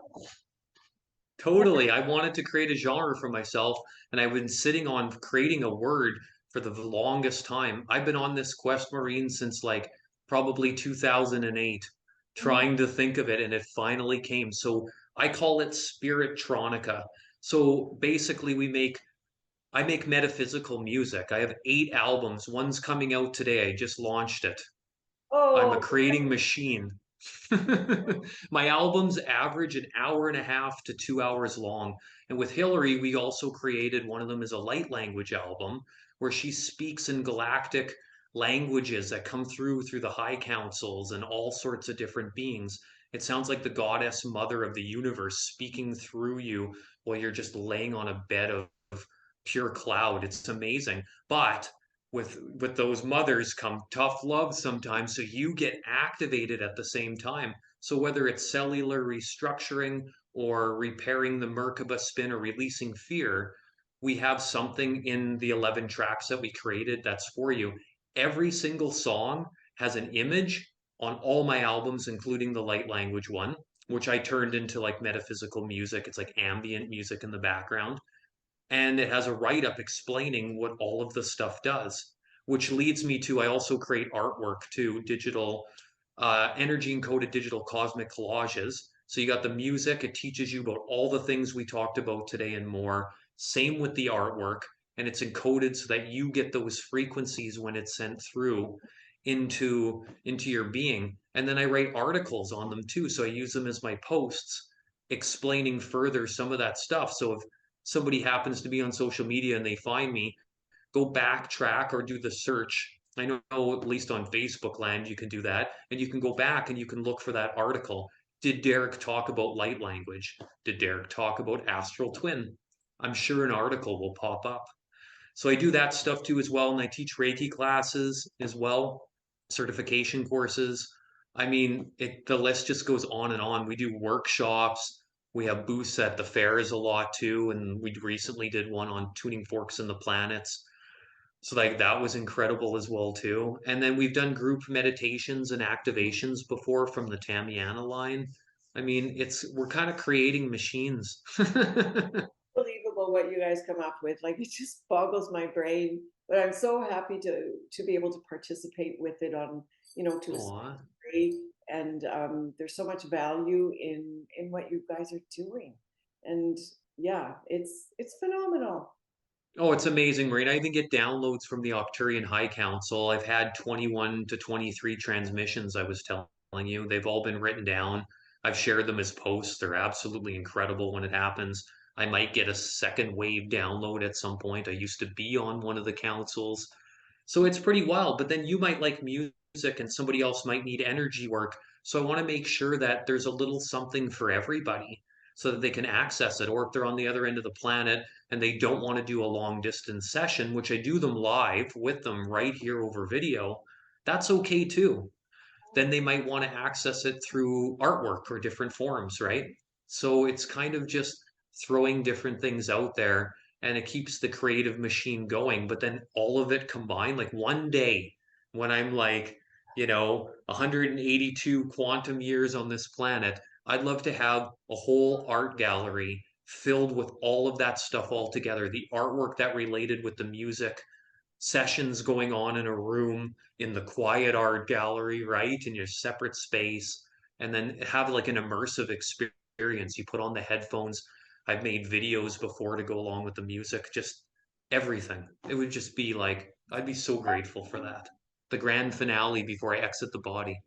totally. I wanted to create a genre for myself, and I've been sitting on creating a word for the longest time. I've been on this quest, Maureen, since like probably 2008, Mhm. trying to think of it, and it finally came. So I call it Spiritronica. So basically, I make metaphysical music. I have 8 albums. One's coming out today. I just launched it. I'm a Oh, creating machine. My albums average an hour and a half to 2 hours long. And with Hillary, we also created one of them as a light language album where she speaks in galactic languages that come through the high councils and all sorts of different beings. It sounds like the goddess mother of the universe speaking through you while you're just laying on a bed of pure cloud. It's amazing. But with those mothers come tough love sometimes, so you get activated at the same time. So whether it's cellular restructuring or repairing the Merkaba spin or releasing fear, we have something in the 11 tracks that we created that's for you. Every single song has an image on all my albums, including the light language one, which I turned into like metaphysical music. It's like ambient music in the background, and it has a write up explaining what all of the stuff does, which leads me to I also create artwork too, digital energy encoded digital cosmic collages. So you got the music, it teaches you about all the things we talked about today and more. Same with the artwork, and it's encoded so that you get those frequencies when it's sent through into your being. And then I write articles on them too, so I use them as my posts explaining further some of that stuff. So if somebody happens to be on social media and they find me, go backtrack or do the search. I know at least on Facebook land you can do that, and you can go back and you can look for that article. Did Derek talk about light language? Did Derek talk about astral twin? I'm sure an article will pop up. So I do that stuff too as well, and I teach Reiki classes as well, certification courses. I mean, the list just goes on and on. We do workshops. We have booths at the fairs a lot too, and we recently did one on tuning forks and the planets. So like that was incredible as well too. And then we've done group meditations and activations before from the Tamiana line. I mean, it's we're kind of creating machines. unbelievable what you guys come up with. Like it just boggles my brain. But I'm so happy to be able to participate with it on, to a certain Aw. degree. And there's so much value in what you guys are doing. And yeah, it's phenomenal. Oh, it's amazing, Marina. I even get downloads from the Octurian High Council. I've had 21 to 23 transmissions, I was telling you. They've all been written down. I've shared them as posts. They're absolutely incredible when it happens. I might get a second wave download at some point. I used to be on one of the councils. So it's pretty wild. But then you might like music and somebody else might need energy work. So I want to make sure that there's a little something for everybody so that they can access it. Or if they're on the other end of the planet and they don't want to do a long distance session, which I do them live with them right here over video, that's okay too. Then they might want to access it through artwork or different forms, right? So it's kind of just throwing different things out there. and it keeps the creative machine going. But then all of it combined, like one day when I'm like, 182 quantum years on this planet, I'd love to have a whole art gallery filled with all of that stuff all together. The artwork that related with the music, sessions going on in a room in the quiet art gallery, right? In your separate space, and then have like an immersive experience. You put on the headphones. I've made videos before to go along with the music, just everything. It would just be like, I'd be so grateful for that. The grand finale before I exit the body.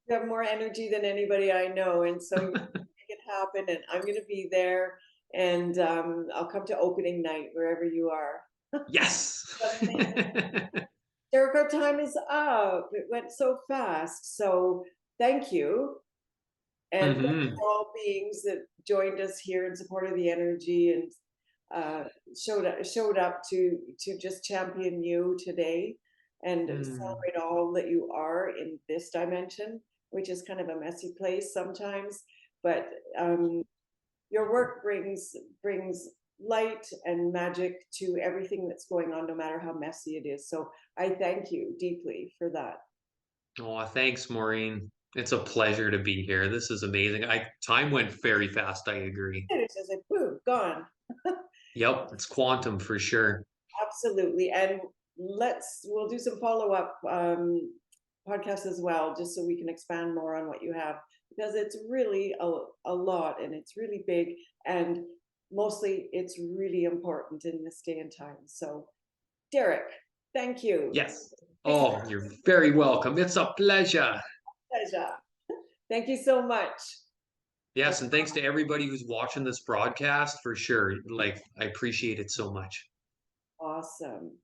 You have more energy than anybody I know, and so you make it happen. And I'm going to be there, and I'll come to opening night wherever you are. Yes. Jericho, time is up. It went so fast. So thank you. And thank you Hmm. for all beings that joined us here in support of the energy and showed up to just champion you today and Mm. celebrate all that you are in this dimension, which is kind of a messy place sometimes. But your work brings light and magic to everything that's going on, no matter how messy it is. So I thank you deeply for that. Oh, thanks, Maureen. It's a pleasure to be here. This is amazing. Time went very fast, I agree. It's just like boom, gone. Yep, it's quantum for sure. Absolutely. And we'll do some follow-up podcasts as well, just so we can expand more on what you have, because it's really a lot and it's really big, and mostly it's really important in this day and time. So Derek, thank you. Yes. It's a Oh, you're very welcome. It's a pleasure. pleasure. Thank you so much. Yes, and thanks to everybody who's watching this broadcast for sure. Like, I appreciate it so much. Awesome.